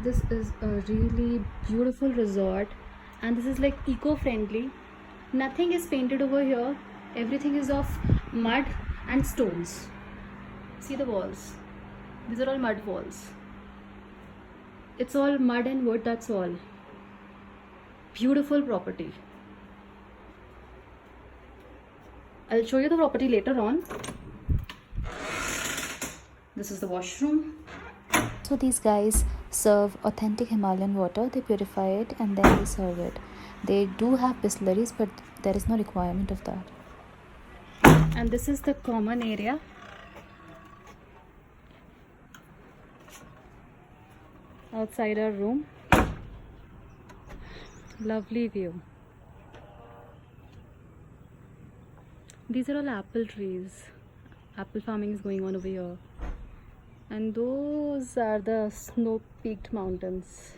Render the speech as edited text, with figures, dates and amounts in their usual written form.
This is a really beautiful resort, and this is like eco-friendly. Nothing is painted over here. Everything is of mud and stones. See the walls. These are all mud walls. It's all mud and wood, that's all. Beautiful property. I'll show you the property later on. This is the washroom. So these guys serve authentic Himalayan water. They purify it and then they serve it. They do have distilleries, but there is no requirement of that. And this is the common area. Outside our room. Lovely view. These are all apple trees. Apple farming is going on over here. And those are the snow-peaked mountains.